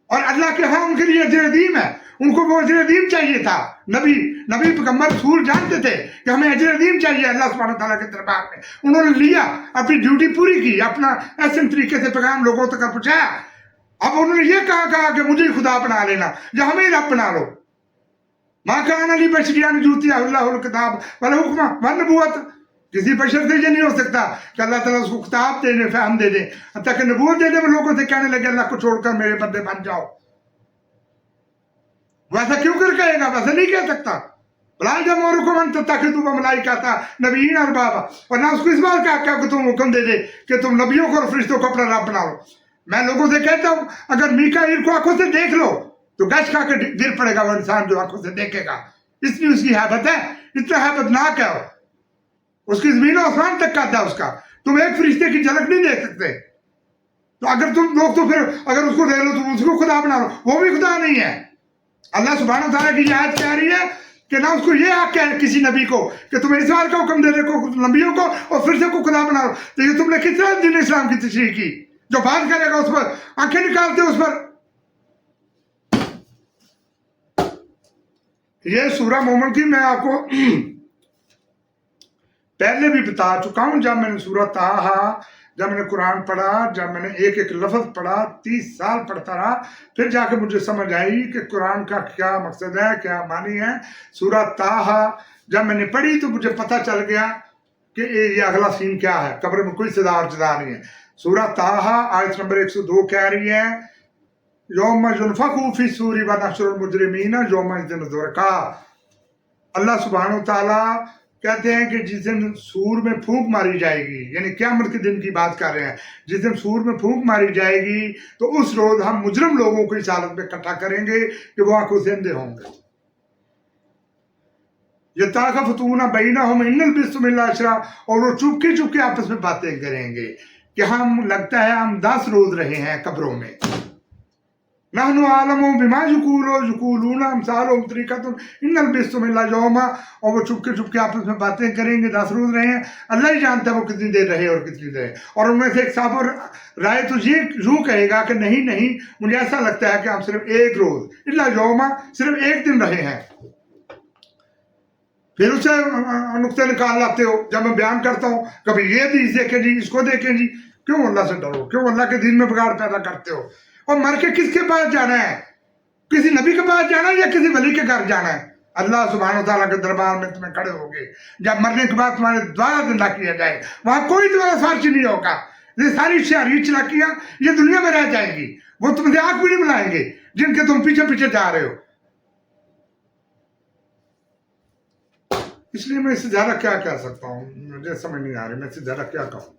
Speaker 2: اور اللہ کے ہاں ان کے لیے اجر عظیم ہے. ان کو وہ اجر عظیم چاہیے تھا. نبی پیغمبر رسول جانتے تھے کہ ہمیں اجر عظیم چاہیے اللہ سبحانہ تعالیٰ کے دربار میں. انہوں نے لیا, اپنی ڈیوٹی پوری کی, اپنا احسن طریقے سے پیغام لوگوں تک پہنچایا. اب انہوں نے یہ کہا کہ مجھے خدا بنا لینا یا ہمیں رب بنا لو. ماں کان علی بشریان جوتی اللہ الکتاب والحکمہ والنبوت. کسی بشر سے یہ نہیں ہو سکتا کہ اللہ تعالیٰ اس کو کتاب دے دے, فہم دے دے, حتیٰ کہ نبوت دے دے. وہ لوگوں سے کہنے لگے اللہ کو چھوڑ کر میرے بندے بن جاؤ. ویسا کیوں کر کہے گا؟ ویسا نہیں کہہ سکتا. بلا جب مورکم ان تتخذوا ملائکۃ نبیین اربابا, اور نہ اس کو اس بات کا کہ تم حکم دے دے کہ تم نبیوں کو اور فرشتوں کو اپنا رب بنا لو. میں لوگوں سے کہتا ہوں اگر میکائیل کو آنکھوں سے دیکھ لو تو گش کھا کے گر پڑے گا وہ انسان جو آنکھوں سے دیکھے گا. اس لیے اس کی حیبت ہے, اتنا حیبت ناک ہے, اس کی زمین و آسمان تک کا ہے اس کا. تم ایک فرشتے کی جھلک نہیں دیکھ سکتے. تو اگر تم لوگ تو پھر اگر اس کو دیکھ لو تو اس کو خدا بنا لو. وہ بھی خدا نہیں ہے. اللہ سبحانہ تعالیٰ کی یہ آیت کہہ رہی ہے کہ نہ اس کو یہ حق ہے کسی نبی کو کہ تم اس بات کا حکم دے دے نبیوں کو اور فرشتوں کو خدا بنا لو. تو یہ تم نے کس طرح دین اسلام کی تشریح کی؟ جو بات کرے گا اس پر آنکھیں نکالتے اس پر. یہ سورہ مومن کی میں آپ کو پہلے بھی بتا چکا ہوں. جب میں نے سورہ طٰہٰ, جب میں نے قرآن پڑھا, جب میں نے ایک ایک لفظ پڑھا, 30 سال پڑھتا رہا, پھر جا کے مجھے سمجھ آئی کہ قرآن کا کیا مقصد ہے, کیا معنی ہے. سورہ طٰہٰ جب میں نے پڑھی تو مجھے پتہ چل گیا کہ یہ اگلا سین کیا ہے. قبر میں کوئی صدا اور جدا نہیں ہے. سورہ طٰہٰ آیت نمبر 102 کہہ رہی ہے یوم ينفخ فی الصور ونحشر المجرمین یومئذ زرقا. اللہ سبحانہ و تعالیٰ کہتے ہیں کہ جس دن سور میں پھونک ماری جائے گی, یعنی قیامت کے دن کی بات کر رہے ہیں, جس دن سور میں پھونک ماری جائے گی تو اس روز ہم مجرم لوگوں کو اس حالت میں اکٹھا کریں گے کہ وہ آنکھوں سے اندھے ہوں گے. یتخافتون بینہم ان لبثتم الا عشرا, اور وہ چپکے چپکے آپس میں باتیں کریں گے کہ ہم لگتا ہے ہم 10 روز رہے ہیں قبروں میں. نحن عالم بما یقولون امثالهم طریقۃ ان لبثتم الا یوما, اور وہ چپکے چپکے آپس میں باتیں کریں گے 10 روز رہے ہیں. اللہ ہی جانتا ہے وہ کتنی دیر رہے اور کتنی دیر. اور ان میں سے ایک صاحب رائے تو یہ یوں کہے گا کہ نہیں مجھے ایسا لگتا ہے کہ ہم صرف 1 روز الا یوما, صرف 1 دن رہے ہیں. پھر اسے نقطے نکال لاتے ہو. جب میں بیان کرتا ہوں کبھی یہ حدیث دیکھیں جی, اس کو دیکھیں جی. کیوں اللہ سے ڈرو, کیوں اللہ کے دین میں بگاڑ پیدا کرتے ہو؟ اور مر کے کس کے پاس جانا ہے؟ کسی نبی کے پاس جانا ہے یا کسی ولی کے گھر جانا ہے؟ اللہ سبحانہ تعالیٰ کے دربار میں تمہیں کھڑے ہوگے. جب مرنے کے بعد تمہارے دوبارہ زندہ کیا جائے وہاں کوئی تمہارا سارچ نہیں ہوگا. یہ ساری شہری چلاکیاں یہ دنیا میں رہ جائیں گی. وہ تم سے آنکھ بھی نہیں ملائیں گے جن کے تم پیچھے پیچھے جا رہے ہو. اس لیے میں اس سے زیادہ کیا کہہ سکتا ہوں, مجھے سمجھ نہیں آ رہی میں اس سے زیادہ کیا کہوں.